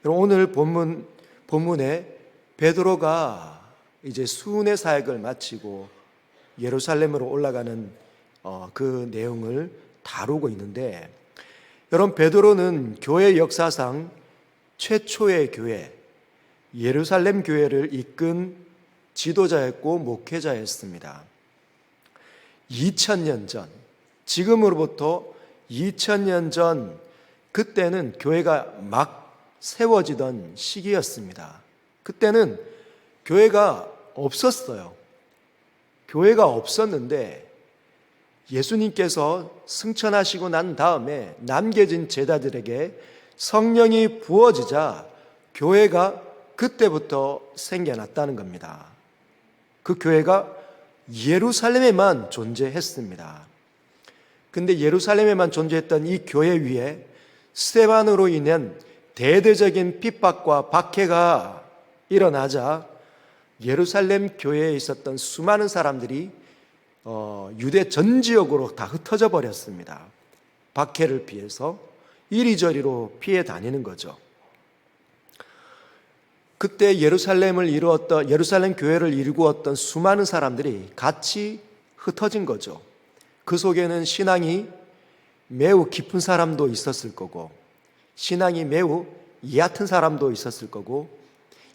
오늘 본문에 베드로가 이제 수훈의 사역을 마치고 예루살렘으로 올라가는 그 내용을 다루고 있는데, 여러분, 베드로는 교회 역사상 최초의 교회, 예루살렘 교회를 이끈 지도자였고 목회자였습니다. 2000년 전, 지금으로부터 2000년 전, 그때는 교회가 막 세워지던 시기였습니다. 그때는 교회가 없었어요. 교회가 없었는데 예수님께서 승천하시고 난 다음에 남겨진 제자들에게 성령이 부어지자 교회가 그때부터 생겨났다는 겁니다. 그 교회가 예루살렘에만 존재했습니다. 근데 예루살렘에만 존재했던 이 교회 위에 스데반으로 인한 대대적인 핍박과 박해가 일어나자 예루살렘 교회에 있었던 수많은 사람들이 유대 전 지역으로 다 흩어져 버렸습니다. 박해를 피해서 이리저리로 피해 다니는 거죠. 그때 예루살렘 교회를 이루었던 수많은 사람들이 같이 흩어진 거죠. 그 속에는 신앙이 매우 깊은 사람도 있었을 거고, 신앙이 매우 얕은 사람도 있었을 거고,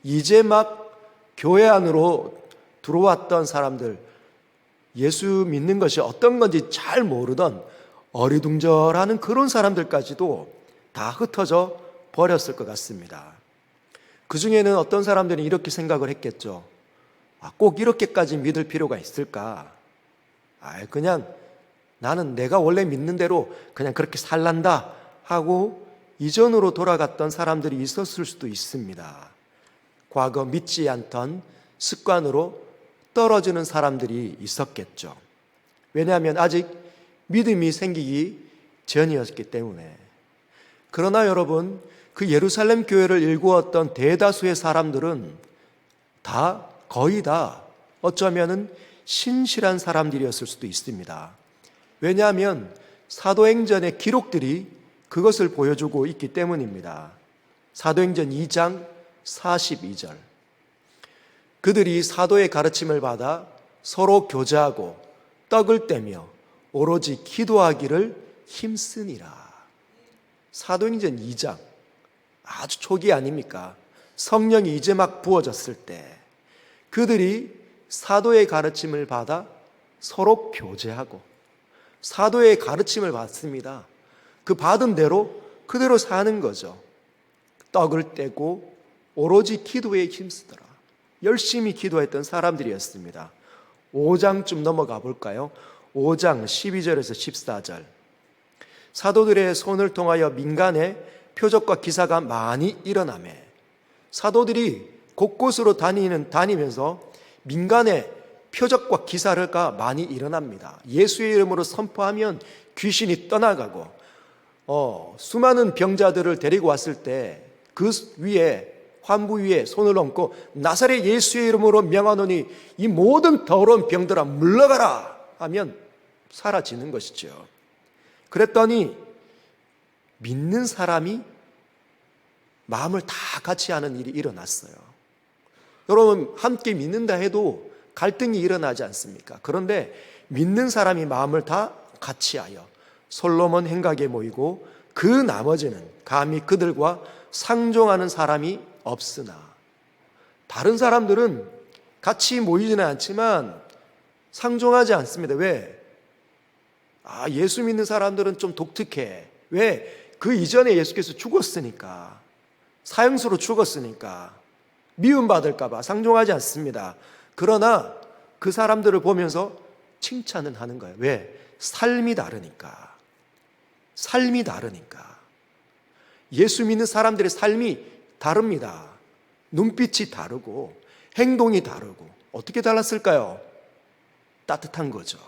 이제 막 교회 안으로 들어왔던 사람들, 예수 믿는 것이 어떤 건지 잘 모르던 어리둥절하는 그런 사람들까지도 다 흩어져 버렸을 것 같습니다. 그 중에는 어떤 사람들은 이렇게 생각을 했겠죠. 꼭 이렇게까지 믿을 필요가 있을까? 그냥 나는 내가 원래 믿는 대로 그냥 그렇게 살란다 하고 이전으로 돌아갔던 사람들이 있었을 수도 있습니다. 과거 믿지 않던 습관으로 떨어지는 사람들이 있었겠죠. 왜냐하면 아직 믿음이 생기기 전이었기 때문에. 그러나 여러분, 그 예루살렘 교회를 일구었던 대다수의 사람들은 거의 다 어쩌면은 신실한 사람들이었을 수도 있습니다. 왜냐하면 사도행전의 기록들이 그것을 보여주고 있기 때문입니다. 사도행전 2장 42절. 그들이 사도의 가르침을 받아 서로 교제하고 떡을 떼며 오로지 기도하기를 힘쓰니라. 사도행전 2장, 아주 초기 아닙니까? 성령이 이제 막 부어졌을 때 그들이 사도의 가르침을 받아 서로 교제하고, 사도의 가르침을 받습니다. 그 받은 대로 그대로 사는 거죠. 떡을 떼고 오로지 기도에 힘쓰더라. 열심히 기도했던 사람들이었습니다. 5장쯤 넘어가 볼까요? 5장 12절에서 14절. 사도들의 손을 통하여 민간에 표적과 기사가 많이 일어나매, 사도들이 곳곳으로 다니면서 민간에 표적과 기사가 많이 일어납니다. 예수의 이름으로 선포하면 귀신이 떠나가고, 수많은 병자들을 데리고 왔을 때 그 위에, 환부 위에 손을 얹고 나사렛 예수의 이름으로 명하노니 이 모든 더러운 병들아 물러가라 하면 사라지는 것이죠. 그랬더니 믿는 사람이 마음을 다 같이 하는 일이 일어났어요. 여러분, 함께 믿는다 해도 갈등이 일어나지 않습니까? 그런데 믿는 사람이 마음을 다 같이 하여 솔로몬 행각에 모이고, 그 나머지는 감히 그들과 상종하는 사람이 없으나, 다른 사람들은 같이 모이지는 않지만 상종하지 않습니다. 왜? 예수 믿는 사람들은 좀 독특해. 왜? 그 이전에 예수께서 죽었으니까, 사형수로 죽었으니까 미움받을까 봐 상종하지 않습니다. 그러나 그 사람들을 보면서 칭찬은 하는 거예요. 왜? 삶이 다르니까. 삶이 다르니까. 예수 믿는 사람들의 삶이 다릅니다. 눈빛이 다르고 행동이 다르고. 어떻게 달랐을까요? 따뜻한 거죠.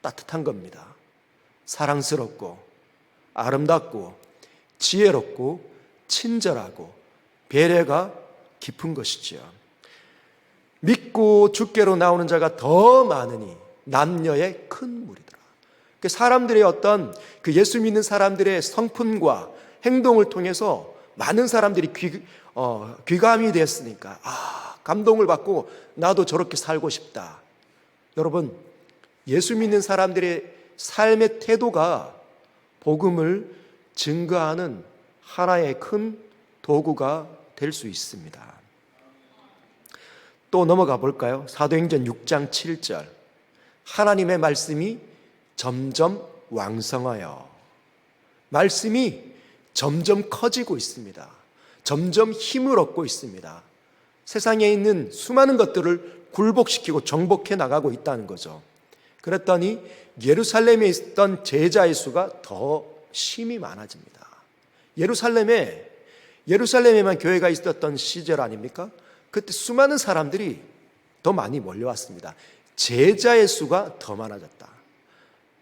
따뜻한 겁니다. 사랑스럽고 아름답고 지혜롭고 친절하고 배려가 깊은 것이죠. 믿고 주께로 나오는 자가 더 많으니 남녀의 큰 무리더라. 사람들의 어떤 그 예수 믿는 사람들의 성품과 행동을 통해서 많은 사람들이 귀감이 됐으니까 감동을 받고 나도 저렇게 살고 싶다. 여러분, 예수 믿는 사람들의 삶의 태도가 복음을 증거하는 하나의 큰 도구가 될 수 있습니다. 또 넘어가 볼까요? 사도행전 6장 7절. 하나님의 말씀이 점점 왕성하여, 말씀이 점점 커지고 있습니다. 점점 힘을 얻고 있습니다. 세상에 있는 수많은 것들을 굴복시키고 정복해 나가고 있다는 거죠. 그랬더니 예루살렘에 있던 제자의 수가 더 심히 많아집니다. 예루살렘에만 교회가 있었던 시절 아닙니까? 그때 수많은 사람들이 더 많이 몰려왔습니다. 제자의 수가 더 많아졌다.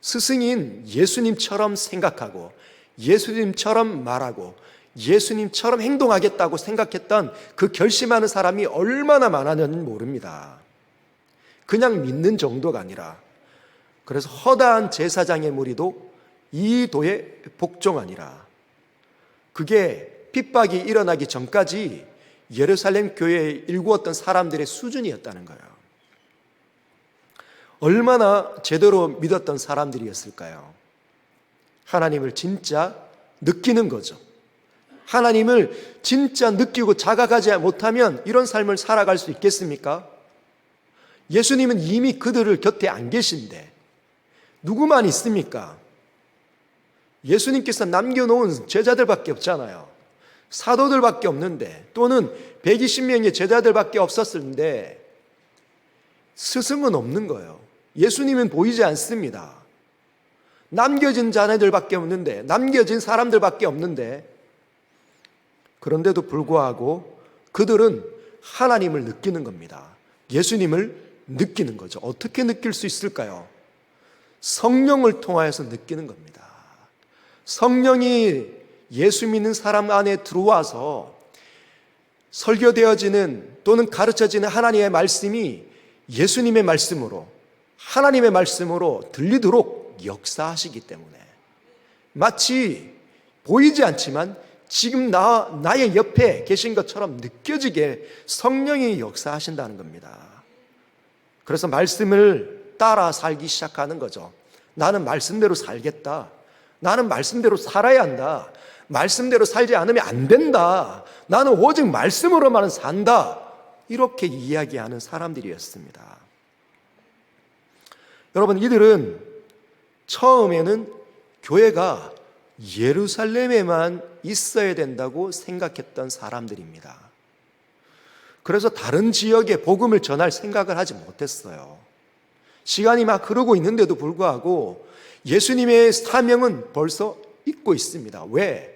스승인 예수님처럼 생각하고 예수님처럼 말하고 예수님처럼 행동하겠다고 생각했던 그 결심하는 사람이 얼마나 많았는지 모릅니다. 그냥 믿는 정도가 아니라, 그래서 허다한 제사장의 무리도 이 도에 복종하니라. 그게 핍박이 일어나기 전까지 예루살렘 교회에 일구었던 사람들의 수준이었다는 거예요. 얼마나 제대로 믿었던 사람들이었을까요? 하나님을 진짜 느끼는 거죠. 하나님을 진짜 느끼고 자각하지 못하면 이런 삶을 살아갈 수 있겠습니까? 예수님은 이미 그들을 곁에 안 계신데 누구만 있습니까? 예수님께서 남겨놓은 제자들밖에 없잖아요. 사도들밖에 없는데, 또는 120명의 제자들밖에 없었는데 스승은 없는 거예요. 예수님은 보이지 않습니다. 남겨진 자네들밖에 없는데, 남겨진 사람들밖에 없는데, 그런데도 불구하고 그들은 하나님을 느끼는 겁니다. 예수님을 느끼는 거죠. 어떻게 느낄 수 있을까요? 성령을 통하여서 느끼는 겁니다. 성령이 예수 믿는 사람 안에 들어와서 설교되어지는 또는 가르쳐지는 하나님의 말씀이 예수님의 말씀으로, 하나님의 말씀으로 들리도록 역사하시기 때문에, 마치 보이지 않지만 지금 나의 옆에 계신 것처럼 느껴지게 성령이 역사하신다는 겁니다. 그래서 말씀을 따라 살기 시작하는 거죠. 나는 말씀대로 살겠다. 나는 말씀대로 살아야 한다. 말씀대로 살지 않으면 안 된다. 나는 오직 말씀으로만 산다. 이렇게 이야기하는 사람들이었습니다. 여러분, 이들은 처음에는 교회가 예루살렘에만 있어야 된다고 생각했던 사람들입니다. 그래서 다른 지역에 복음을 전할 생각을 하지 못했어요. 시간이 막 흐르고 있는데도 불구하고 예수님의 사명은 벌써 잊고 있습니다. 왜?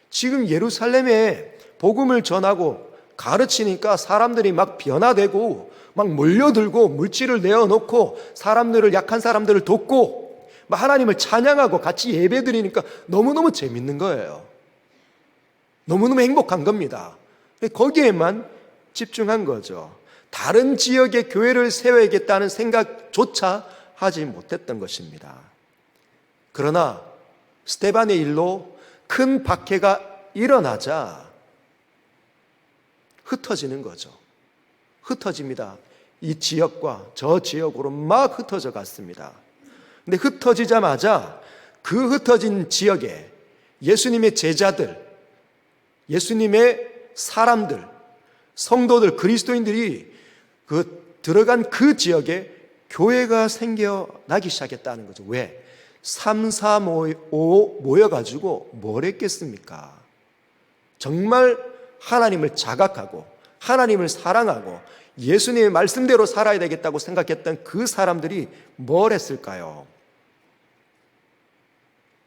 지금 예루살렘에 복음을 전하고 가르치니까 사람들이 막 변화되고 막 몰려들고 물질을 내어놓고 사람들을, 약한 사람들을 돕고 하나님을 찬양하고 같이 예배드리니까 너무너무 재밌는 거예요. 너무너무 행복한 겁니다. 거기에만 집중한 거죠. 다른 지역의 교회를 세워야겠다는 생각조차 하지 못했던 것입니다. 그러나 스데반의 일로 큰 박해가 일어나자 흩어지는 거죠. 흩어집니다. 이 지역과 저 지역으로 막 흩어져 갔습니다. 근데 흩어지자마자 그 흩어진 지역에 예수님의 제자들, 예수님의 사람들, 성도들, 그리스도인들이 들어간 그 지역에 교회가 생겨나기 시작했다는 거죠. 왜? 3, 4, 5 모여가지고 뭘 했겠습니까? 정말 하나님을 자각하고 하나님을 사랑하고 예수님의 말씀대로 살아야 되겠다고 생각했던 그 사람들이 뭘 했을까요?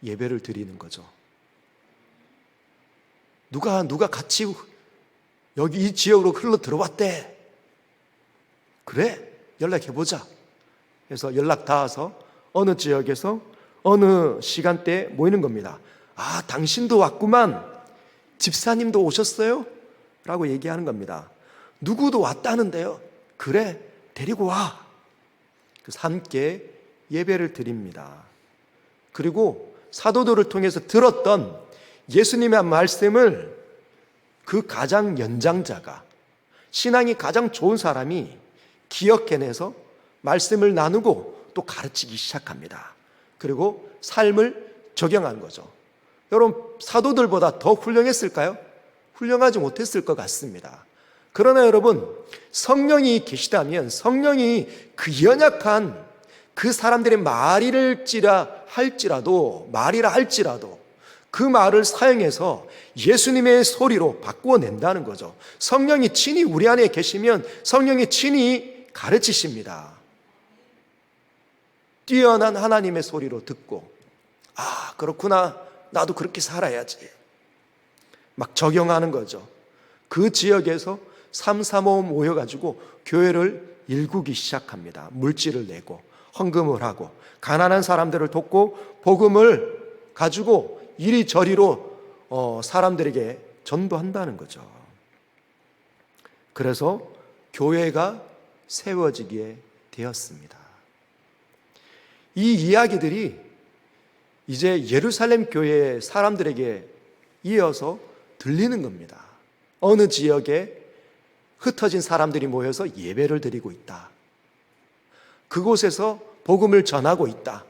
예배를 드리는 거죠. 누가 같이 여기 이 지역으로 흘러 들어왔대. 그래? 연락해보자. 그래서 연락 닿아서 어느 지역에서 어느 시간대에 모이는 겁니다. 아, 당신도 왔구만. 집사님도 오셨어요? 라고 얘기하는 겁니다. 누구도 왔다는데요. 그래, 데리고 와. 그래서 함께 예배를 드립니다. 그리고 사도들을 통해서 들었던 예수님의 말씀을 그 가장 연장자가, 신앙이 가장 좋은 사람이 기억해내서 말씀을 나누고 또 가르치기 시작합니다. 그리고 삶을 적용한 거죠. 여러분, 사도들보다 더 훌륭했을까요? 훌륭하지 못했을 것 같습니다. 그러나 여러분, 성령이 계시다면 성령이 그 연약한 그 사람들의 말이라 할지라도 그 말을 사용해서 예수님의 소리로 바꾸어낸다는 거죠. 성령이 친히 우리 안에 계시면 성령이 친히 가르치십니다. 뛰어난 하나님의 소리로 듣고, 아, 그렇구나, 나도 그렇게 살아야지, 막 적용하는 거죠. 그 지역에서 335 모여가지고 교회를 일구기 시작합니다. 물질을 내고 헌금을 하고 가난한 사람들을 돕고 복음을 가지고 이리저리로 사람들에게 전도한다는 거죠. 그래서 교회가 세워지게 되었습니다. 이 이야기들이 이제 예루살렘 교회의 사람들에게 이어서 들리는 겁니다. 어느 지역에 흩어진 사람들이 모여서 예배를 드리고 있다. 그곳에서 복음을 전하고 있다.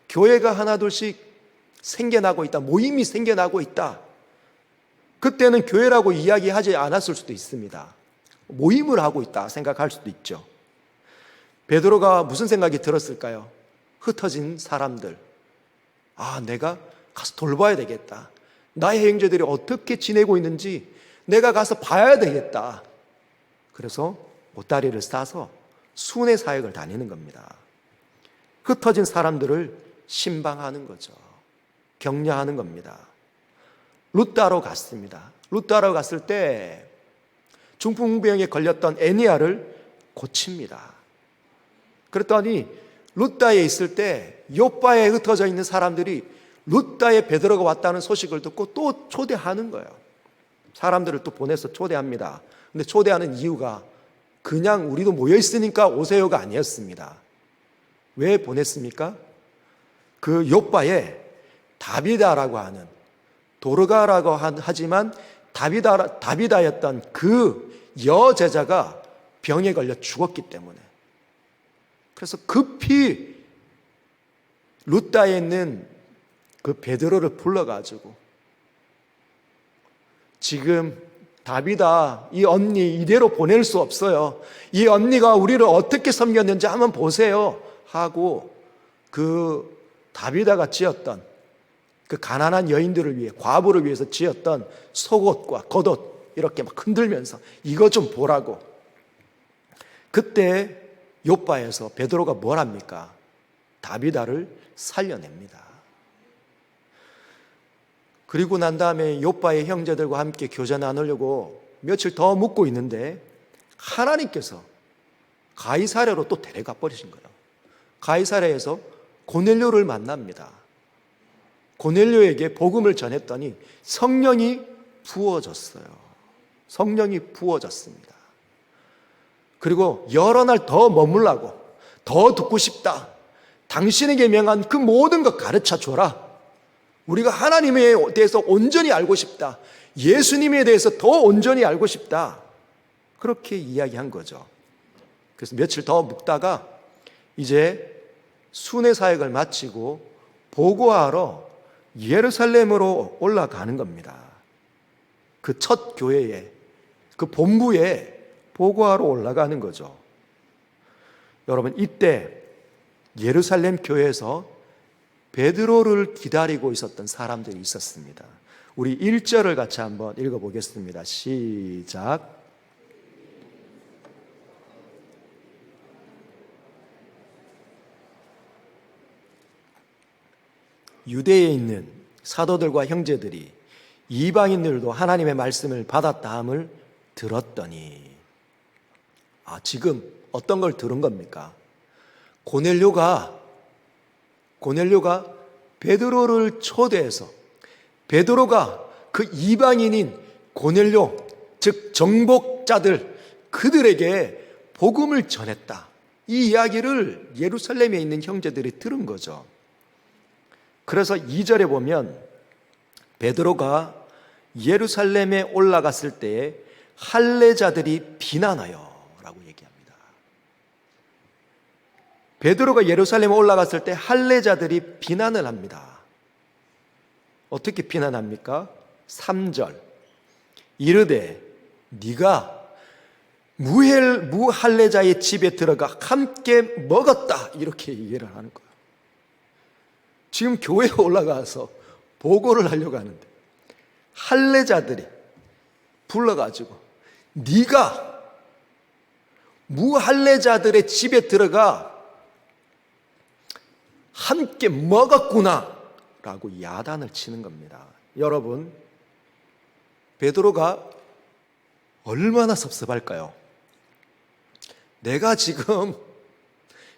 교회가 하나둘씩 생겨나고 있다. 모임이 생겨나고 있다. 그때는 교회라고 이야기하지 않았을 수도 있습니다. 모임을 하고 있다 생각할 수도 있죠. 베드로가 무슨 생각이 들었을까요? 흩어진 사람들, 아, 내가 가서 돌봐야 되겠다. 나의 형제들이 어떻게 지내고 있는지 내가 가서 봐야 되겠다. 그래서 보따리를 싸서 순회 사역을 다니는 겁니다. 흩어진 사람들을 신방하는 거죠. 격려하는 겁니다. 룻다로 갔습니다. 룻다로 갔을 때 중풍병에 걸렸던 애니아를 고칩니다. 그랬더니 룻다에 있을 때 요바에 흩어져 있는 사람들이 룻다에 베드로가 왔다는 소식을 듣고 또 초대하는 거예요. 사람들을 또 보내서 초대합니다. 근데 초대하는 이유가 그냥 우리도 모여 있으니까 오세요가 아니었습니다. 왜 보냈습니까? 그 요바에 다비다라고 하는, 도르가라고 하지만 다비다였던 그 여제자가 병에 걸려 죽었기 때문에, 그래서 급히 룻다에 있는 그 베드로를 불러가지고, 지금 다비다, 이 언니 이대로 보낼 수 없어요. 이 언니가 우리를 어떻게 섬겼는지 한번 보세요 하고, 그 다비다가 지었던 그 가난한 여인들을 위해, 과부를 위해서 지었던 속옷과 겉옷 이렇게 막 흔들면서 이거 좀 보라고. 그때 요바에서 베드로가 뭘 합니까? 다비다를 살려냅니다. 그리고 난 다음에 요바의 형제들과 함께 교제 나누려고 며칠 더 묵고 있는데 하나님께서 가이사랴로 또 데려가 버리신 거예요. 가이사랴에서 고넬료를 만납니다. 고넬료에게 복음을 전했더니 성령이 부어졌어요. 성령이 부어졌습니다. 그리고 여러 날 더 머물라고, 더 듣고 싶다. 당신에게 명한 그 모든 것 가르쳐 줘라. 우리가 하나님에 대해서 온전히 알고 싶다. 예수님에 대해서 더 온전히 알고 싶다. 그렇게 이야기한 거죠. 그래서 며칠 더 묵다가 이제 순회 사역을 마치고 보고하러 예루살렘으로 올라가는 겁니다. 그 첫 교회에, 그 본부에 보고하러 올라가는 거죠. 여러분, 이때 예루살렘 교회에서 베드로를 기다리고 있었던 사람들이 있었습니다. 우리 1절을 같이 한번 읽어보겠습니다. 시작. 유대에 있는 사도들과 형제들이 이방인들도 하나님의 말씀을 받았다함을 들었더니, 지금 어떤 걸 들은 겁니까? 고넬료가 베드로를 초대해서 베드로가 그 이방인인 고넬료, 즉 정복자들, 그들에게 복음을 전했다. 이 이야기를 예루살렘에 있는 형제들이 들은 거죠. 그래서 2절에 보면 베드로가 예루살렘에 올라갔을 때에 할례자들이 비난하여 라고 얘기합니다. 베드로가 예루살렘에 올라갔을 때 할례자들이 비난을 합니다. 어떻게 비난합니까? 3절 이르되 네가 무할례자의 집에 들어가 함께 먹었다 이렇게 얘기를 하는 거예요. 지금 교회에 올라가서 보고를 하려고 하는데 할례자들이 불러가지고 네가 무할례자들의 집에 들어가 함께 먹었구나 라고 야단을 치는 겁니다. 여러분, 베드로가 얼마나 섭섭할까요? 내가 지금,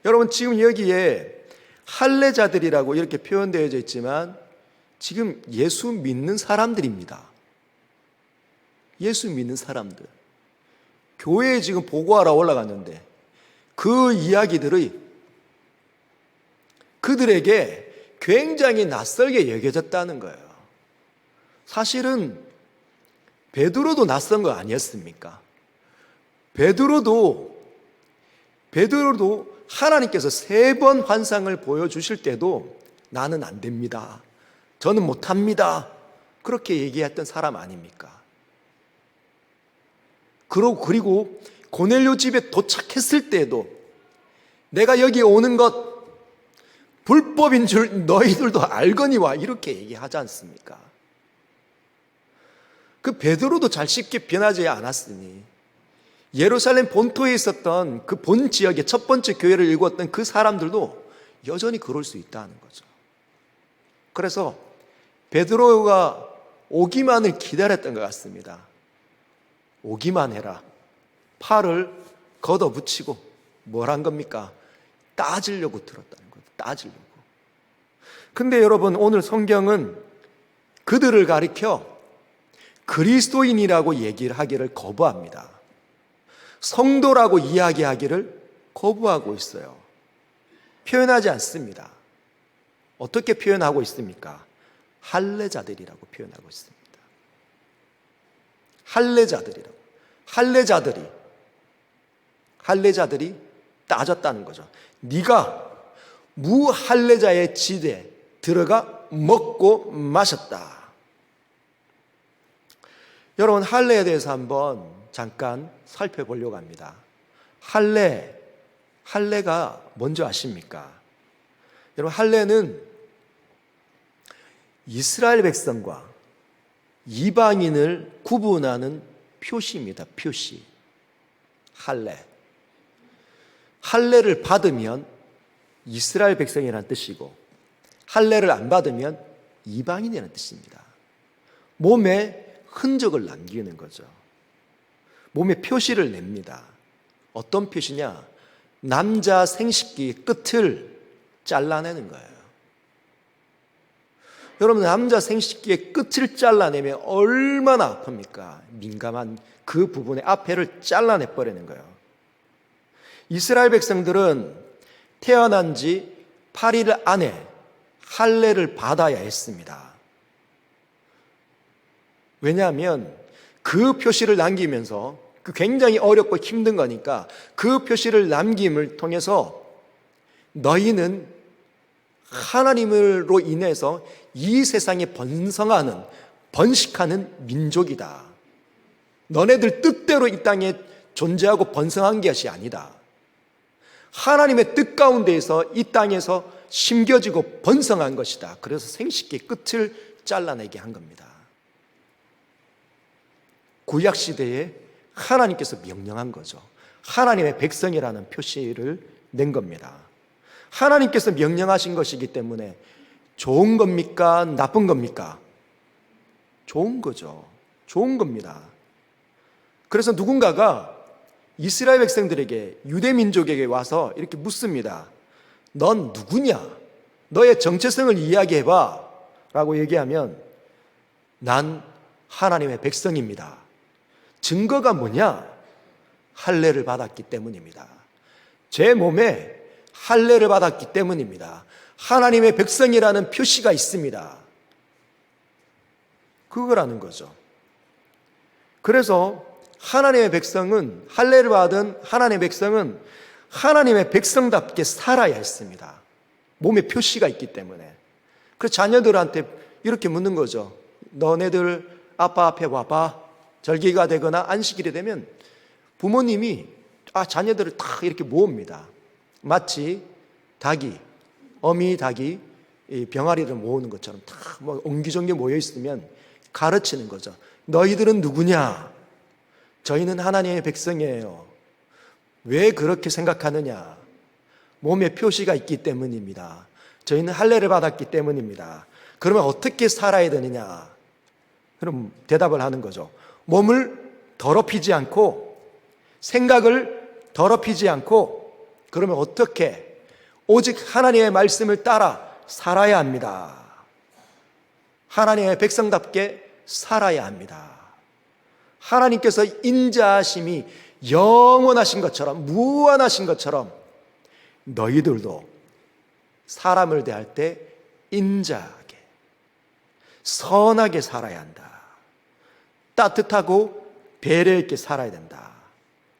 여러분 지금 여기에 할례자들이라고 이렇게 표현되어져 있지만 지금 예수 믿는 사람들입니다. 예수 믿는 사람들. 교회에 지금 보고하러 올라갔는데 그 이야기들이 그들에게 굉장히 낯설게 여겨졌다는 거예요. 사실은 베드로도 낯선 거 아니었습니까? 베드로도 하나님께서 3번 환상을 보여주실 때도 나는 안 됩니다. 저는 못합니다. 그렇게 얘기했던 사람 아닙니까? 그리고 고넬료 집에 도착했을 때도 내가 여기 오는 것 불법인 줄 너희들도 알거니와 이렇게 얘기하지 않습니까? 그 베드로도 잘 쉽게 변하지 않았으니 예루살렘 본토에 있었던 그 본 지역의 첫 번째 교회를 일궜던 그 사람들도 여전히 그럴 수 있다는 거죠. 그래서 베드로가 오기만을 기다렸던 것 같습니다. 오기만 해라. 팔을 걷어붙이고 뭘 한 겁니까? 따지려고 들었다는 거예요. 따지려고. 근데 여러분, 오늘 성경은 그들을 가리켜 그리스도인이라고 얘기를 하기를 거부합니다. 성도라고 이야기하기를 거부하고 있어요. 표현하지 않습니다. 어떻게 표현하고 있습니까? 할례자들이라고 표현하고 있습니다. 할례자들이라고. 할례자들이 따졌다는 거죠. 네가 무할례자의 집에 들어가 먹고 마셨다. 여러분, 할례에 대해서 한번 잠깐 살펴보려고 합니다. 할례가 뭔지 아십니까? 여러분, 할례는 이스라엘 백성과 이방인을 구분하는 표시입니다. 표시. 할례를 받으면 이스라엘 백성이라는 뜻이고 할례를 안 받으면 이방인이라는 뜻입니다. 몸에 흔적을 남기는 거죠. 몸에 표시를 냅니다. 어떤 표시냐? 남자 생식기 끝을 잘라내는 거예요. 여러분, 남자 생식기의 끝을 잘라내면 얼마나 아픕니까? 민감한 그 부분의 앞에를 잘라내버리는 거예요. 이스라엘 백성들은 태어난 지 8일 안에 할례를 받아야 했습니다. 왜냐하면 그 표시를 남기면서 그 굉장히 어렵고 힘든 거니까 그 표시를 남김을 통해서 너희는 하나님으로 인해서 이 세상에 번식하는 민족이다. 너네들 뜻대로 이 땅에 존재하고 번성한 것이 아니다. 하나님의 뜻 가운데에서 이 땅에서 심겨지고 번성한 것이다. 그래서 생식기 끝을 잘라내게 한 겁니다. 구약시대에 하나님께서 명령한 거죠. 하나님의 백성이라는 표시를 낸 겁니다. 하나님께서 명령하신 것이기 때문에 좋은 겁니까? 나쁜 겁니까? 좋은 거죠. 좋은 겁니다. 그래서 누군가가 이스라엘 백성들에게, 유대 민족에게 와서 이렇게 묻습니다. 넌 누구냐? 너의 정체성을 이야기해봐 라고 얘기하면 난 하나님의 백성입니다. 증거가 뭐냐? 할례를 받았기 때문입니다. 제 몸에 할례를 받았기 때문입니다. 하나님의 백성이라는 표시가 있습니다. 그거라는 거죠. 그래서 하나님의 백성은, 할례를 받은 하나님의 백성은 하나님의 백성답게 살아야 했습니다. 몸에 표시가 있기 때문에. 그래서 자녀들한테 이렇게 묻는 거죠. 너네들 아빠 앞에 와봐. 절기가 되거나 안식일이 되면 부모님이 자녀들을 다 이렇게 모읍니다. 마치 닭이, 어미 닭이 이 병아리를 모으는 것처럼 다 옹기종기 모여 있으면 가르치는 거죠. 너희들은 누구냐? 저희는 하나님의 백성이에요. 왜 그렇게 생각하느냐? 몸에 표시가 있기 때문입니다. 저희는 할례를 받았기 때문입니다. 그러면 어떻게 살아야 되느냐? 그럼 대답을 하는 거죠. 몸을 더럽히지 않고, 생각을 더럽히지 않고, 그러면 어떻게? 오직 하나님의 말씀을 따라 살아야 합니다. 하나님의 백성답게 살아야 합니다. 하나님께서 인자하심이 영원하신 것처럼, 무한하신 것처럼 너희들도 사람을 대할 때 인자하게, 선하게 살아야 한다. 따뜻하고 배려 있게 살아야 된다.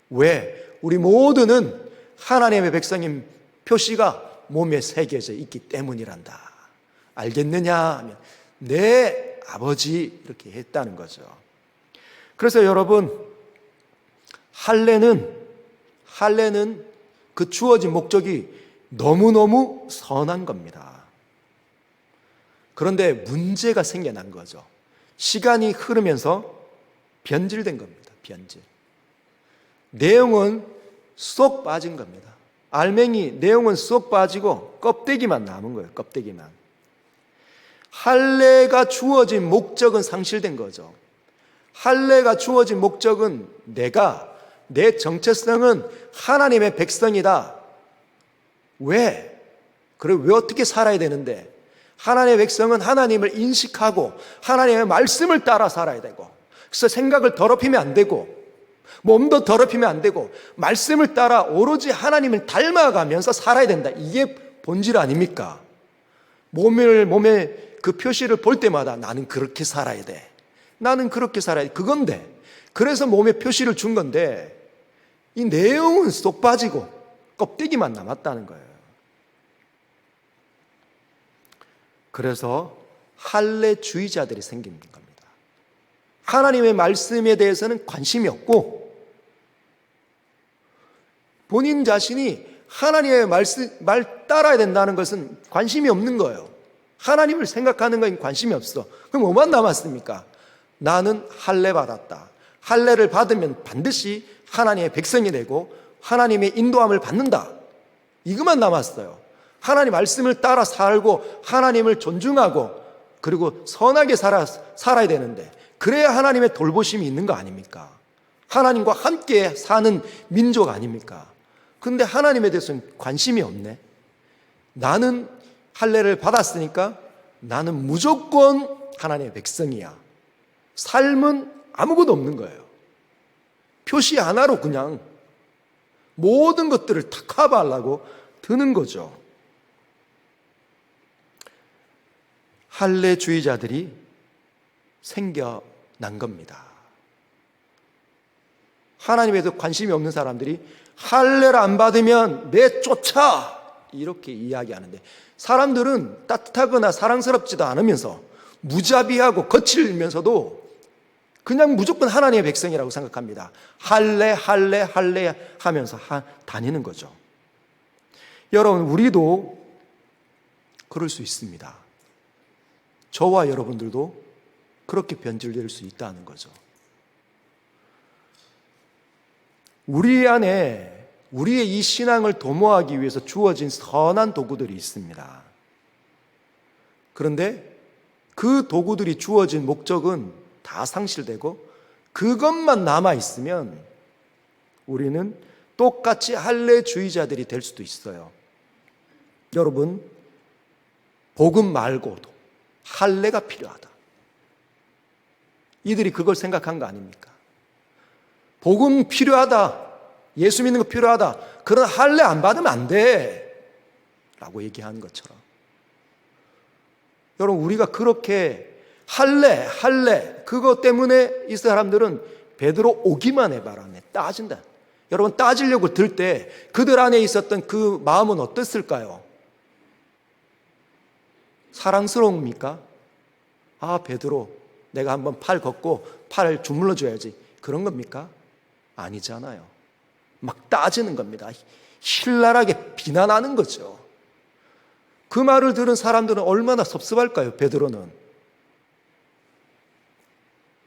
왜? 우리 모두는 하나님의 백성인 표시가 몸에 새겨져 있기 때문이란다. 알겠느냐 하면 네 아버지 이렇게 했다는 거죠. 그래서 여러분, 할례는 그 주어진 목적이 너무너무 선한 겁니다. 그런데 문제가 생겨난 거죠. 시간이 흐르면서 변질된 겁니다. 변질. 내용은 쏙 빠진 겁니다. 알맹이 내용은 쏙 빠지고 껍데기만 남은 거예요. 껍데기만. 할례가 주어진 목적은 상실된 거죠. 할례가 주어진 목적은 내 정체성은 하나님의 백성이다. 왜? 그래, 왜 어떻게 살아야 되는데? 하나님의 백성은 하나님을 인식하고 하나님의 말씀을 따라 살아야 되고, 그래서 생각을 더럽히면 안 되고, 몸도 더럽히면 안 되고, 말씀을 따라 오로지 하나님을 닮아가면서 살아야 된다. 이게 본질 아닙니까? 몸에 그 표시를 볼 때마다 나는 그렇게 살아야 돼. 나는 그렇게 살아야 돼. 그건데, 그래서 몸에 표시를 준 건데, 이 내용은 쏙 빠지고 껍데기만 남았다는 거예요. 그래서 할례주의자들이 생긴 겁니다. 하나님의 말씀에 대해서는 관심이 없고, 본인 자신이 하나님의 말 따라야 된다는 것은 관심이 없는 거예요. 하나님을 생각하는 건 관심이 없어. 그럼 뭐만 남았습니까? 나는 할례 받았다. 할례를 받으면 반드시 하나님의 백성이 되고 하나님의 인도함을 받는다. 이것만 남았어요. 하나님 말씀을 따라 살고 하나님을 존중하고 그리고 선하게 살아야 되는데, 그래야 하나님의 돌보심이 있는 거 아닙니까? 하나님과 함께 사는 민족 아닙니까? 그런데 하나님에 대해서는 관심이 없네. 나는 할례를 받았으니까 나는 무조건 하나님의 백성이야. 삶은 아무것도 없는 거예요. 표시 하나로 그냥 모든 것들을 다 커버하려고 드는 거죠. 할례주의자들이 생겨난 겁니다. 하나님에 대해서 관심이 없는 사람들이 할례를 안 받으면 내쫓아 이렇게 이야기하는데, 사람들은 따뜻하거나 사랑스럽지도 않으면서 무자비하고 거칠면서도 그냥 무조건 하나님의 백성이라고 생각합니다. 할례 하면서 다니는 거죠. 여러분, 우리도 그럴 수 있습니다. 저와 여러분들도 그렇게 변질될 수 있다는 거죠. 우리 안에 우리의 이 신앙을 도모하기 위해서 주어진 선한 도구들이 있습니다. 그런데 그 도구들이 주어진 목적은 다 상실되고 그것만 남아있으면 우리는 똑같이 할례주의자들이 될 수도 있어요. 여러분, 복음 말고도 할례가 필요하다. 이들이 그걸 생각한 거 아닙니까? 복음 필요하다. 예수 믿는 거 필요하다. 그러나 할례 안 받으면 안 돼. 라고 얘기하는 것처럼. 여러분, 우리가 그렇게 할례 그것 때문에 이 사람들은 베드로 오기만 해봐라. 따진다. 여러분, 따지려고 들 때 그들 안에 있었던 그 마음은 어땠을까요? 사랑스러웁니까? 아, 베드로, 내가 한번 팔 걷고 팔을 주물러 줘야지. 그런 겁니까? 아니잖아요. 막 따지는 겁니다. 신랄하게 비난하는 거죠. 그 말을 들은 사람들은 얼마나 섭섭할까요? 베드로는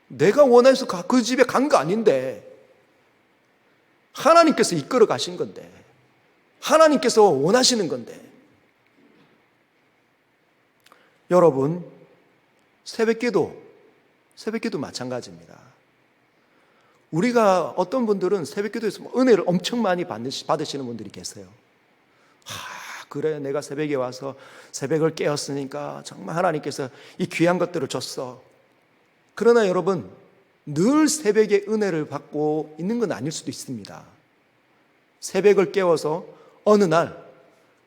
내가 원해서 그 집에 간 거 아닌데, 하나님께서 이끌어 가신 건데, 하나님께서 원하시는 건데. 여러분, 새벽기도 마찬가지입니다. 우리가 어떤 분들은 새벽기도에서 은혜를 엄청 많이 받으시는 분들이 계세요. 그래, 내가 새벽에 와서 새벽을 깨었으니까 정말 하나님께서 이 귀한 것들을 줬어. 그러나 여러분, 늘 새벽에 은혜를 받고 있는 건 아닐 수도 있습니다. 새벽을 깨워서 어느 날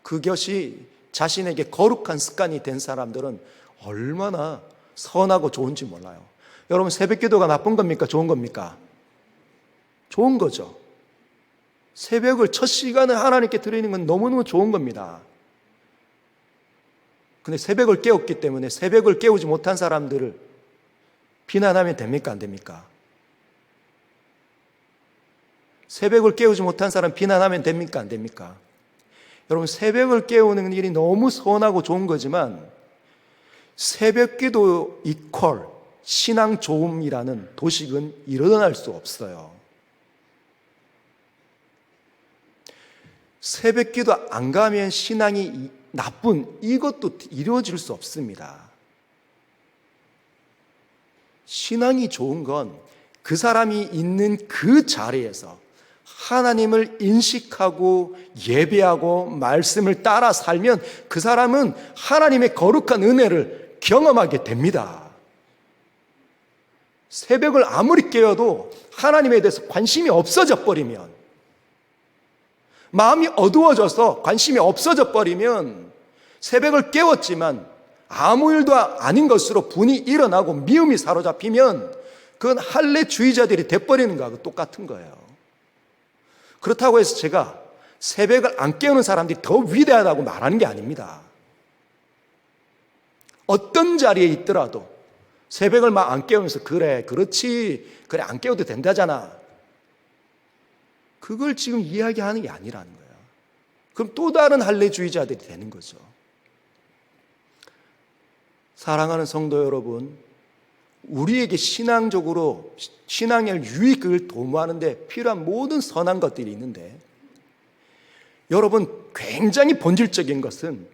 그것이 자신에게 거룩한 습관이 된 사람들은 얼마나 선하고 좋은지 몰라요. 여러분, 새벽 기도가 나쁜 겁니까? 좋은 겁니까? 좋은 거죠. 새벽을 첫 시간을 하나님께 드리는 건 너무너무 좋은 겁니다. 근데 새벽을 깨웠기 때문에 새벽을 깨우지 못한 사람들을 비난하면 됩니까? 안 됩니까? 새벽을 깨우지 못한 사람 비난하면 됩니까? 안 됩니까? 여러분, 새벽을 깨우는 일이 너무 선하고 좋은 거지만 새벽 기도 이퀄 신앙 좋음이라는 도식은 일어날 수 없어요. 새벽 기도 안 가면 신앙이 나쁜, 이것도 이루어질 수 없습니다. 신앙이 좋은 건 그 사람이 있는 그 자리에서 하나님을 인식하고 예배하고 말씀을 따라 살면 그 사람은 하나님의 거룩한 은혜를 경험하게 됩니다. 새벽을 아무리 깨워도 하나님에 대해서 관심이 없어져 버리면, 마음이 어두워져서 관심이 없어져 버리면 새벽을 깨웠지만 아무 일도 아닌 것으로 분이 일어나고 미움이 사로잡히면 그건 할례주의자들이 돼버리는 거하고 똑같은 거예요. 그렇다고 해서 제가 새벽을 안 깨우는 사람들이 더 위대하다고 말하는 게 아닙니다. 어떤 자리에 있더라도 새벽을 막 안 깨우면서 그래, 그렇지, 그래, 안 깨워도 된다잖아, 그걸 지금 이야기하는 게 아니라는 거예요. 그럼 또 다른 할례주의자들이 되는 거죠. 사랑하는 성도 여러분, 우리에게 신앙적으로 신앙의 유익을 도모하는 데 필요한 모든 선한 것들이 있는데, 여러분, 굉장히 본질적인 것은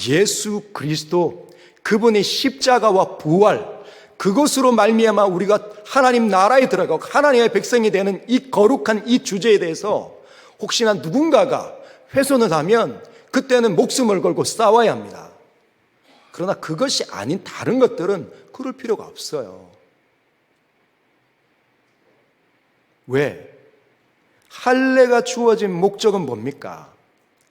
예수 그리스도, 그분의 십자가와 부활, 그것으로 말미암아 우리가 하나님 나라에 들어가고 하나님의 백성이 되는 이 거룩한 이 주제에 대해서 혹시나 누군가가 훼손을 하면 그때는 목숨을 걸고 싸워야 합니다. 그러나 그것이 아닌 다른 것들은 그럴 필요가 없어요. 왜? 할례가 주어진 목적은 뭡니까?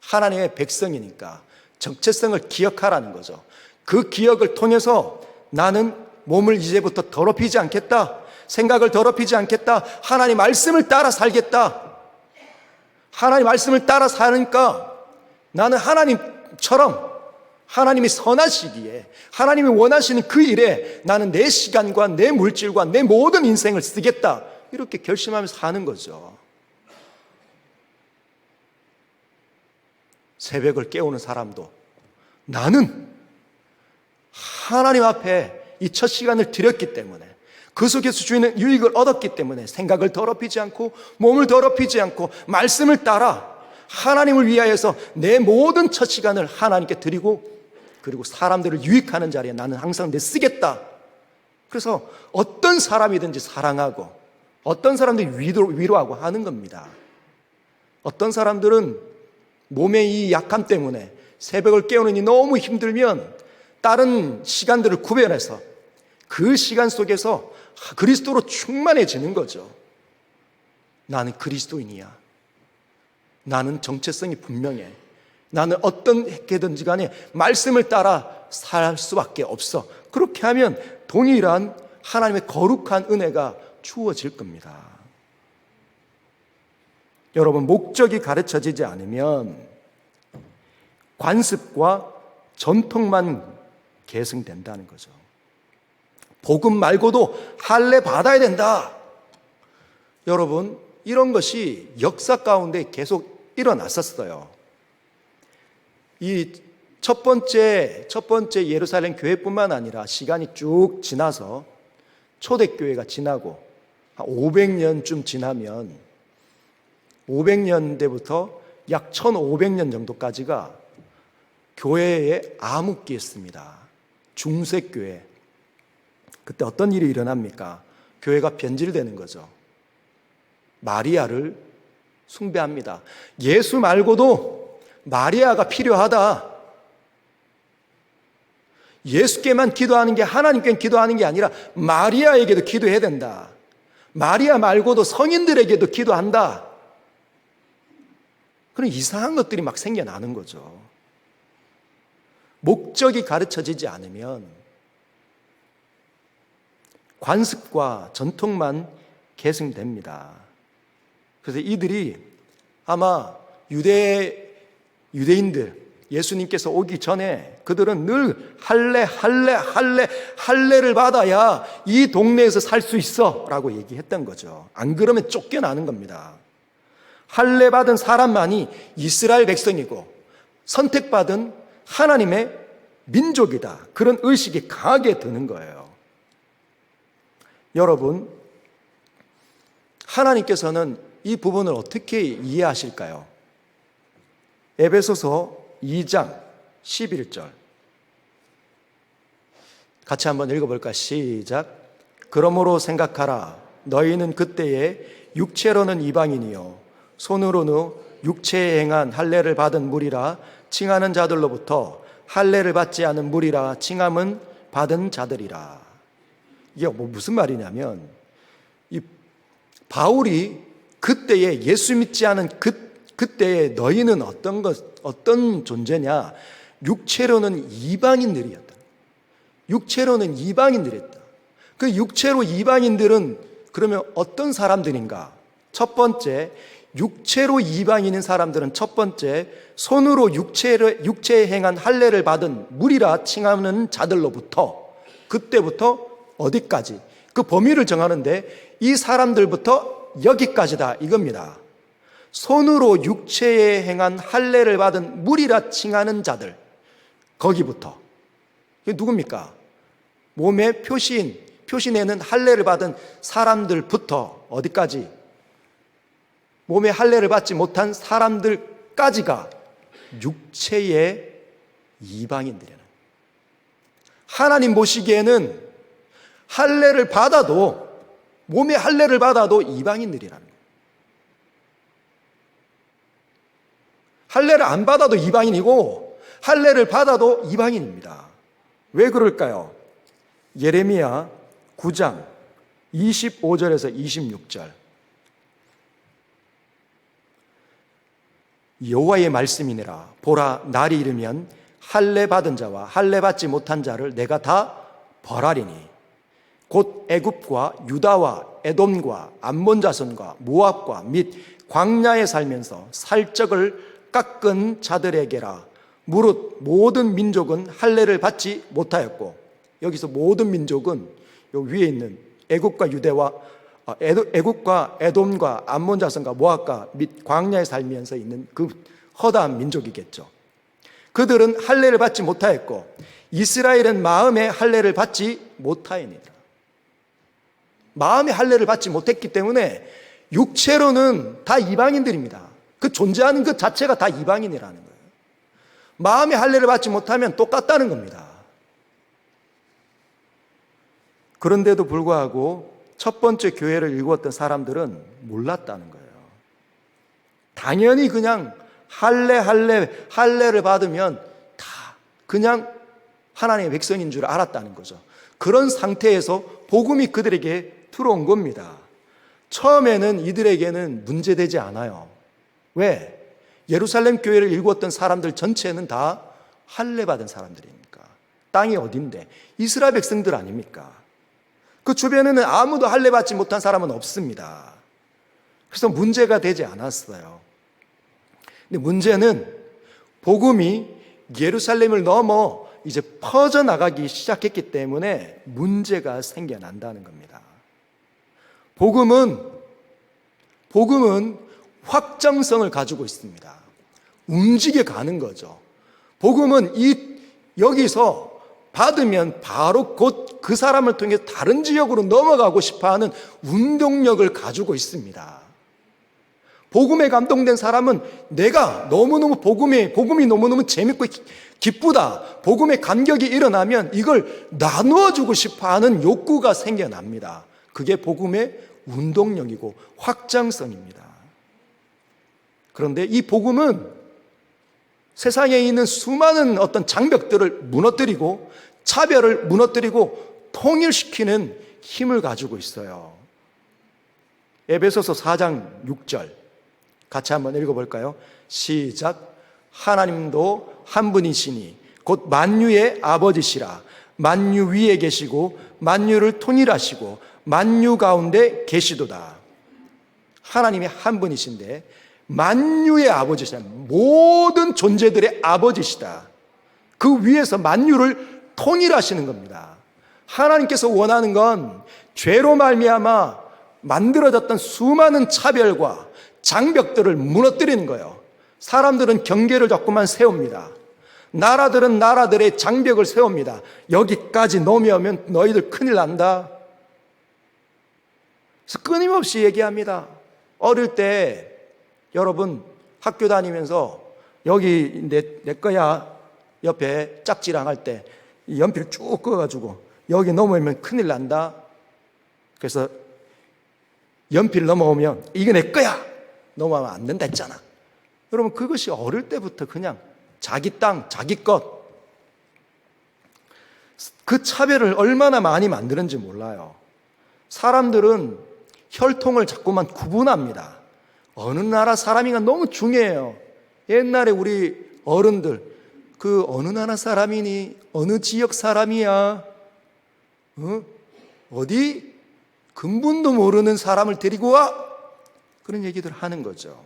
하나님의 백성이니까 정체성을 기억하라는 거죠. 그 기억을 통해서 나는 몸을 이제부터 더럽히지 않겠다, 생각을 더럽히지 않겠다, 하나님 말씀을 따라 살겠다. 하나님 말씀을 따라 사니까 나는 하나님처럼, 하나님이 선하시기에, 하나님이 원하시는 그 일에 나는 내 시간과 내 물질과 내 모든 인생을 쓰겠다, 이렇게 결심하면서 사는 거죠. 새벽을 깨우는 사람도 나는 하나님 앞에 이 첫 시간을 드렸기 때문에, 그 속에서 주인은 유익을 얻었기 때문에 생각을 더럽히지 않고 몸을 더럽히지 않고 말씀을 따라 하나님을 위하여서 내 모든 첫 시간을 하나님께 드리고, 그리고 사람들을 유익하는 자리에 나는 항상 내 쓰겠다. 그래서 어떤 사람이든지 사랑하고 어떤 사람들이 위로하고 하는 겁니다. 어떤 사람들은 몸의 이 약함 때문에 새벽을 깨우는 이 너무 힘들면 다른 시간들을 구별해서 그 시간 속에서 그리스도로 충만해지는 거죠. 나는 그리스도인이야. 나는 정체성이 분명해. 나는 어떻게든지 간에 말씀을 따라 살 수밖에 없어. 그렇게 하면 동일한 하나님의 거룩한 은혜가 추워질 겁니다. 여러분, 목적이 가르쳐지지 않으면 관습과 전통만 계승된다는 거죠. 복음 말고도 할례 받아야 된다. 여러분, 이런 것이 역사 가운데 계속 일어났었어요. 이 첫 번째 예루살렘 교회뿐만 아니라 시간이 쭉 지나서 초대교회가 지나고 한 500년쯤 지나면 500년대부터 약 1500년 정도까지가 교회의 암흑기였습니다. 중세교회. 그때 어떤 일이 일어납니까? 교회가 변질되는 거죠. 마리아를 숭배합니다. 예수 말고도 마리아가 필요하다. 예수께만 기도하는 게, 하나님께 기도하는 게 아니라 마리아에게도 기도해야 된다. 마리아 말고도 성인들에게도 기도한다. 그런 이상한 것들이 막 생겨나는 거죠. 목적이 가르쳐지지 않으면 관습과 전통만 계승됩니다. 그래서 이들이 아마 유대인들, 예수님께서 오기 전에 그들은 늘 할례를 받아야 이 동네에서 살 수 있어 라고 얘기했던 거죠. 안 그러면 쫓겨나는 겁니다. 할례 받은 사람만이 이스라엘 백성이고 선택받은 하나님의 민족이다. 그런 의식이 강하게 드는 거예요. 여러분, 하나님께서는 이 부분을 어떻게 이해하실까요? 에베소서 2장 11절 같이 한번 읽어볼까? 시작. 그러므로 생각하라. 너희는 그때에 육체로는 이방인이요 손으로는 육체에 행한 할례를 받은 무리라 칭하는 자들로부터 할례를 받지 않은 무리라 칭함은 받은 자들이라. 이게 무슨 말이냐면, 이 바울이 그때에 예수 믿지 않은 그때에 너희는 어떤 존재냐? 육체로는 이방인들이었다. 육체로는 이방인들이었다. 그 육체로 이방인들은 그러면 어떤 사람들인가? 첫 번째, 육체로 이방인인 사람들은 첫 번째, 손으로 육체에 행한 할례를 받은 무리라 칭하는 자들로부터, 그때부터 어디까지? 그 범위를 정하는데 이 사람들부터 여기까지다 이겁니다. 손으로 육체에 행한 할례를 받은 무리라 칭하는 자들, 거기부터. 이게 누굽니까? 몸에 표시내는 할례를 받은 사람들부터 어디까지? 몸에 할례를 받지 못한 사람들까지가 육체의 이방인들이라는. 하나님 보시기에는 할례를 받아도, 몸에 할례를 받아도 이방인들이라는 거예요. 할례를 안 받아도 이방인이고 할례를 받아도 이방인입니다. 왜 그럴까요? 예레미야 9장 25절에서 26절. 여호와의 말씀이니라. 보라, 날이 이르면 할례 받은 자와 할례 받지 못한 자를 내가 다 벌하리니 곧 애굽과 유다와 에돔과 암몬 자손과 모압과 및 광야에 살면서 살적을 깎은 자들에게라. 무릇 모든 민족은 할례를 받지 못하였고, 여기서 모든 민족은 요 위에 있는 애굽과 에돔과 암몬 자손과 모압과 및 광야에 살면서 있는 그 허다한 민족이겠죠. 그들은 할례를 받지 못하였고 이스라엘은 마음에 할례를 받지 못하였니라. 마음에 할례를 받지 못했기 때문에 육체로는 다 이방인들입니다. 그 존재하는 그 자체가 다 이방인이라는 거예요. 마음의 할례를 받지 못하면 똑같다는 겁니다. 그런데도 불구하고 첫 번째 교회를 일구었던 사람들은 몰랐다는 거예요. 당연히 그냥 할례를 받으면 다 그냥 하나님의 백성인 줄 알았다는 거죠. 그런 상태에서 복음이 그들에게 들어온 겁니다. 처음에는 이들에게는 문제되지 않아요. 왜? 예루살렘 교회를 일구었던 사람들 전체는 다 할례 받은 사람들입니까? 땅이 어딘데? 이스라엘 백성들 아닙니까? 그 주변에는 아무도 할례 받지 못한 사람은 없습니다. 그래서 문제가 되지 않았어요. 근데 문제는 복음이 예루살렘을 넘어 이제 퍼져나가기 시작했기 때문에 문제가 생겨난다는 겁니다. 복음은 확장성을 가지고 있습니다. 움직여 가는 거죠. 복음은 여기서 받으면 바로 곧 그 사람을 통해 다른 지역으로 넘어가고 싶어하는 운동력을 가지고 있습니다. 복음에 감동된 사람은 내가 너무너무 복음이 너무너무 재밌고 기쁘다, 복음의 감격이 일어나면 이걸 나누어 주고 싶어하는 욕구가 생겨납니다. 그게 복음의 운동력이고 확장성입니다. 그런데 이 복음은 세상에 있는 수많은 어떤 장벽들을 무너뜨리고 차별을 무너뜨리고 통일시키는 힘을 가지고 있어요. 에베소서 4장 6절 같이 한번 읽어볼까요? 시작. 하나님도 한 분이시니 곧 만유의 아버지시라. 만유 위에 계시고 만유를 통일하시고 만유 가운데 계시도다. 하나님이 한 분이신데 만유의 아버지시다. 모든 존재들의 아버지시다. 그 위에서 만유를 통일하시는 겁니다. 하나님께서 원하는 건 죄로 말미암아 만들어졌던 수많은 차별과 장벽들을 무너뜨리는 거예요. 사람들은 경계를 자꾸만 세웁니다. 나라들은 나라들의 장벽을 세웁니다. 여기까지 넘어오면 너희들 큰일 난다. 그래서 끊임없이 얘기합니다. 어릴 때 여러분 학교 다니면서 여기 내 거야 옆에 짝지랑 할 때 연필 쭉 그어가지고 여기 넘어오면 큰일 난다. 그래서 연필 넘어오면 이게 내 거야 넘어가면 안 된다 했잖아. 여러분 그것이 어릴 때부터 그냥 자기 땅 자기 것, 그 차별을 얼마나 많이 만드는지 몰라요. 사람들은 혈통을 자꾸만 구분합니다. 어느 나라 사람이가 너무 중요해요. 옛날에 우리 어른들 그 어느 나라 사람이니 어느 지역 사람이야 어디 근본도 모르는 사람을 데리고 와 그런 얘기들 하는 거죠.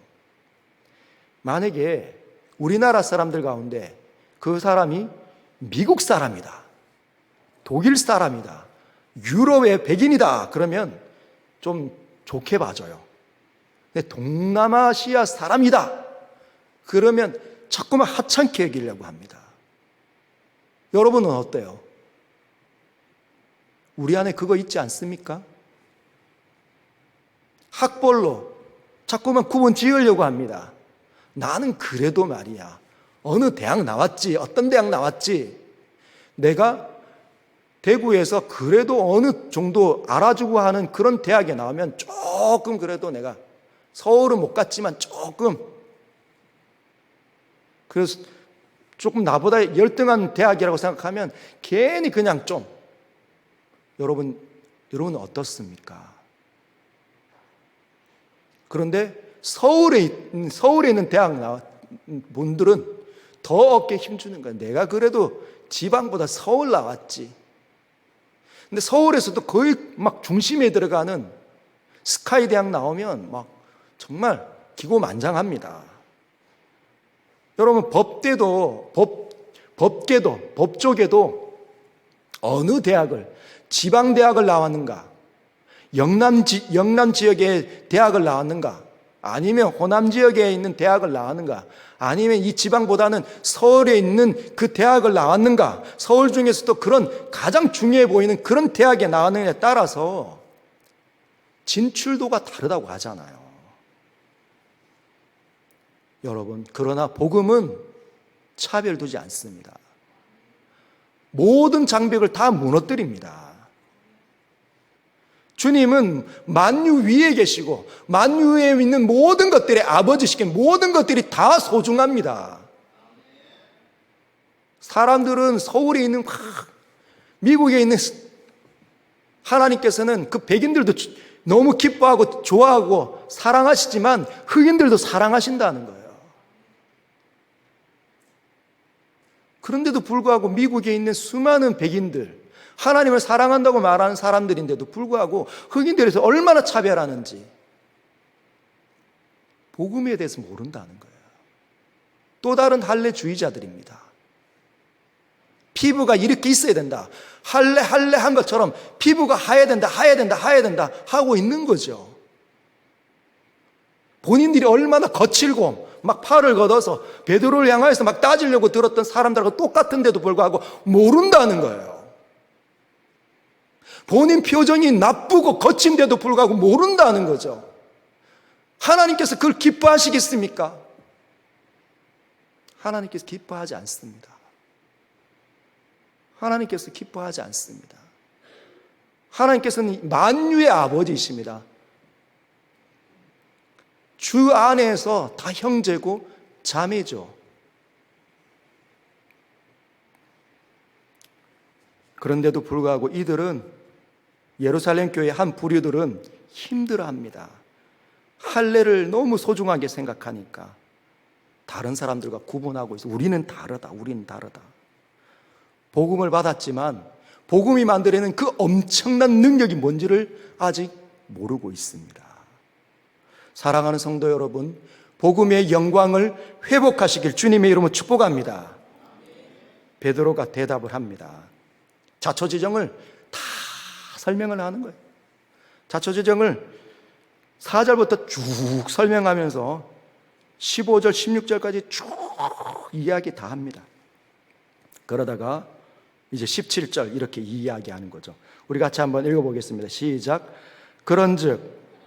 만약에 우리나라 사람들 가운데 그 사람이 미국 사람이다, 독일 사람이다, 유럽의 백인이다 그러면 좀 좋게 봐줘요. 근데 동남아시아 사람이다 그러면 자꾸만 하찮게 여기려고 합니다. 여러분은 어때요? 우리 안에 그거 있지 않습니까? 학벌로 자꾸만 구분 지으려고 합니다. 나는 그래도 말이야 어느 대학 나왔지, 어떤 대학 나왔지, 내가 대구에서 그래도 어느 정도 알아주고 하는 그런 대학에 나오면 조금 그래도 내가 서울은 못 갔지만 조금, 그래서 조금 나보다 열등한 대학이라고 생각하면 괜히 그냥 좀, 여러분은 어떻습니까? 그런데 서울에 있는 대학 나온 분들은 더 어깨에 힘주는 거예요. 내가 그래도 지방보다 서울 나왔지. 근데 서울에서도 거의 막 중심에 들어가는 스카이 대학 나오면 막 정말 기고만장합니다. 여러분 법계도 어느 대학을, 지방 대학을 나왔는가, 영남 지역의 대학을 나왔는가, 아니면 호남 지역에 있는 대학을 나왔는가, 아니면 이 지방보다는 서울에 있는 그 대학을 나왔는가, 서울 중에서도 그런 가장 중요해 보이는 그런 대학에 나왔느냐에 따라서 진출도가 다르다고 하잖아요. 여러분, 그러나 복음은 차별 두지 않습니다. 모든 장벽을 다 무너뜨립니다. 주님은 만유 위에 계시고 만유에 있는 모든 것들의 아버지시kin 모든 것들이 다 소중합니다. 사람들은 서울에 있는 미국에 있는 하나님께서는 그 백인들도 너무 기뻐하고 좋아하고 사랑하시지만 흑인들도 사랑하신다는 거예요. 그런데도 불구하고 미국에 있는 수많은 백인들, 하나님을 사랑한다고 말하는 사람들인데도 불구하고 흑인들에서 얼마나 차별하는지 복음에 대해서 모른다는 거예요. 또 다른 할례주의자들입니다. 피부가 이렇게 있어야 된다. 할례 한 것처럼 피부가 하얘야 된다 하고 있는 거죠. 본인들이 얼마나 거칠고 막 팔을 걷어서 베드로를 향하여서 막 따지려고 들었던 사람들하고 똑같은데도 불구하고 모른다는 거예요. 본인 표정이 나쁘고 거친데도 불구하고 모른다는 거죠. 하나님께서 그걸 기뻐하시겠습니까? 하나님께서 기뻐하지 않습니다. 하나님께서 기뻐하지 않습니다. 하나님께서는 만유의 아버지이십니다. 주 안에서 다 형제고 자매죠. 그런데도 불구하고 이들은, 예루살렘 교회 한 부류들은 힘들어합니다. 할례를 너무 소중하게 생각하니까 다른 사람들과 구분하고 있어. 우리는 다르다. 복음을 받았지만 복음이 만들어내는 그 엄청난 능력이 뭔지를 아직 모르고 있습니다. 사랑하는 성도 여러분, 복음의 영광을 회복하시길 주님의 이름으로 축복합니다. 베드로가 대답을 합니다. 자초지정을 다 설명을 하는 거예요. 자초지정을 4절부터 쭉 설명하면서 15절, 16절까지 쭉 이야기 다 합니다. 그러다가 이제 17절 이렇게 이야기하는 거죠. 우리 같이 한번 읽어보겠습니다. 시작. 그런즉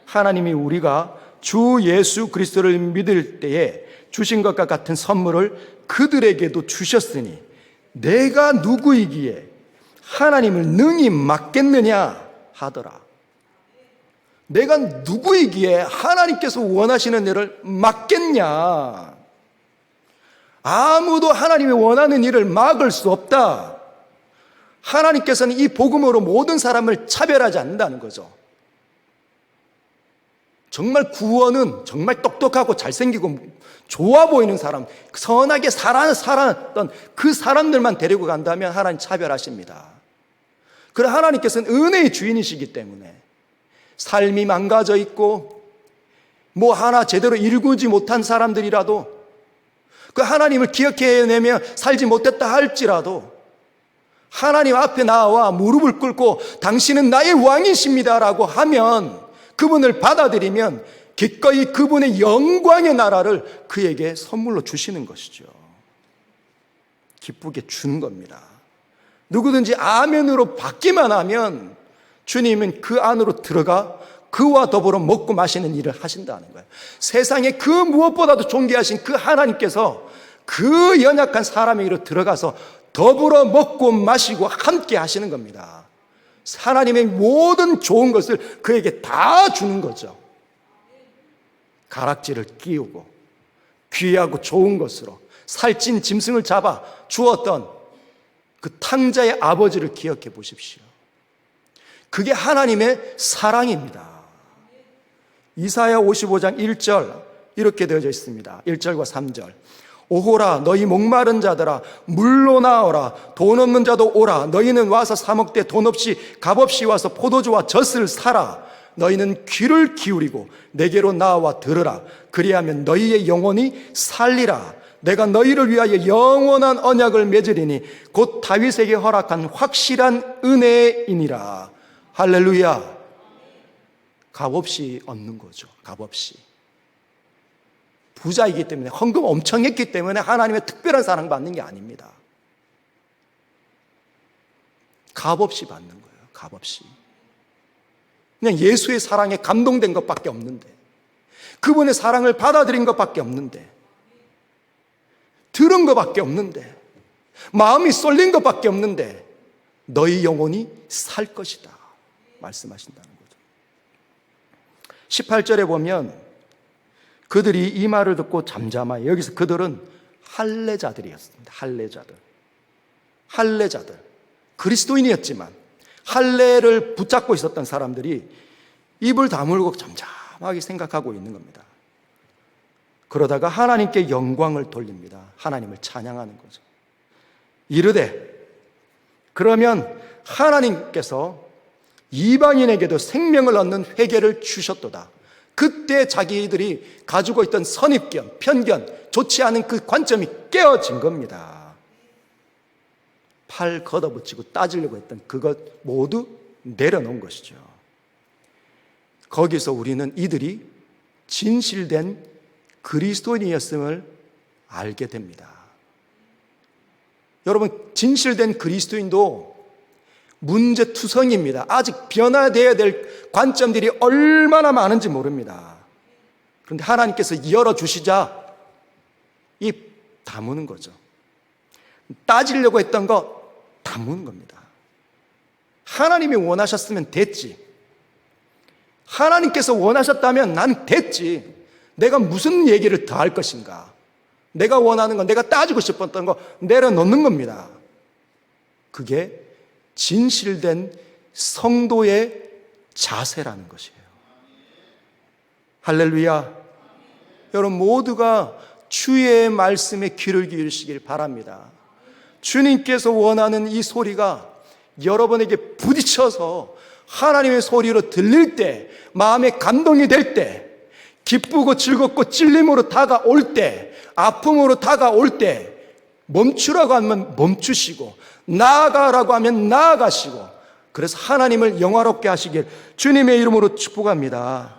하나님이 우리가 주 예수 그리스도를 믿을 때에 주신 것과 같은 선물을 그들에게도 주셨으니 내가 누구이기에 하나님을 능히 막겠느냐 하더라. 내가 누구이기에 하나님께서 원하시는 일을 막겠냐? 아무도 하나님이 원하는 일을 막을 수 없다. 하나님께서는 이 복음으로 모든 사람을 차별하지 않는다는 거죠. 정말 구원은 정말 똑똑하고 잘생기고 좋아 보이는 사람, 선하게 살았던 그 사람들만 데리고 간다면 하나님 차별하십니다. 그래, 하나님께서는 은혜의 주인이시기 때문에 삶이 망가져 있고 뭐 하나 제대로 일구지 못한 사람들이라도 그 하나님을 기억해내며 살지 못했다 할지라도 하나님 앞에 나와 무릎을 꿇고 당신은 나의 왕이십니다라고 하면, 그분을 받아들이면 기꺼이 그분의 영광의 나라를 그에게 선물로 주시는 것이죠. 기쁘게 주는 겁니다. 누구든지 아멘으로 받기만 하면 주님은 그 안으로 들어가 그와 더불어 먹고 마시는 일을 하신다는 거예요. 세상에 그 무엇보다도 존귀하신 그 하나님께서 그 연약한 사람에게로 들어가서 더불어 먹고 마시고 함께 하시는 겁니다. 하나님의 모든 좋은 것을 그에게 다 주는 거죠. 가락지를 끼우고 귀하고 좋은 것으로 살찐 짐승을 잡아 주었던 그 탕자의 아버지를 기억해 보십시오. 그게 하나님의 사랑입니다. 이사야 55장 1절 이렇게 되어져 있습니다. 1절과 3절. 오호라 너희 목마른 자들아 물로 나오라. 돈 없는 자도 오라. 너희는 와서 사 먹되 돈 없이 값없이 와서 포도주와 젖을 사라. 너희는 귀를 기울이고 내게로 나와 들으라. 그리하면 너희의 영혼이 살리라. 내가 너희를 위하여 영원한 언약을 맺으리니 곧 다윗에게 허락한 확실한 은혜이니라. 할렐루야. 값없이 얻는 거죠. 값없이. 부자이기 때문에, 헌금 엄청 했기 때문에 하나님의 특별한 사랑 받는 게 아닙니다. 값없이 받는 거예요. 값없이. 그냥 예수의 사랑에 감동된 것밖에 없는데, 그분의 사랑을 받아들인 것밖에 없는데, 들은 것밖에 없는데, 마음이 쏠린 것밖에 없는데 너희 영혼이 살 것이다 말씀하신다는 거죠. 18절에 보면 그들이 이 말을 듣고 잠잠하여, 여기서 그들은 할례자들이었습니다. 할례자들. 그리스도인이었지만 할례를 붙잡고 있었던 사람들이 입을 다물고 잠잠하게 생각하고 있는 겁니다. 그러다가 하나님께 영광을 돌립니다. 하나님을 찬양하는 거죠. 이르되 그러면 하나님께서 이방인에게도 생명을 얻는 회개를 주셨도다. 그때 자기들이 가지고 있던 선입견, 편견, 좋지 않은 그 관점이 깨어진 겁니다. 팔 걷어붙이고 따지려고 했던 그것 모두 내려놓은 것이죠. 거기서 우리는 이들이 진실된 그리스도인이었음을 알게 됩니다. 여러분, 진실된 그리스도인도 문제투성입니다. 아직 변화되어야 될 관점들이 얼마나 많은지 모릅니다. 그런데 하나님께서 열어주시자 입 다무는 거죠. 따지려고 했던 거 다무는 겁니다. 하나님이 원하셨으면 됐지. 하나님께서 원하셨다면 난 됐지. 내가 무슨 얘기를 더 할 것인가. 내가 원하는 건, 내가 따지고 싶었던 거 내려놓는 겁니다. 그게 진실된 성도의 자세라는 것이에요. 할렐루야. 여러분 모두가 주의 말씀에 귀를 기울이시길 바랍니다. 주님께서 원하는 이 소리가 여러분에게 부딪혀서 하나님의 소리로 들릴 때, 마음에 감동이 될 때, 기쁘고 즐겁고 찔림으로 다가올 때, 아픔으로 다가올 때 멈추라고 하면 멈추시고, 나아가라고 하면 나아가시고, 그래서 하나님을 영화롭게 하시길 주님의 이름으로 축복합니다.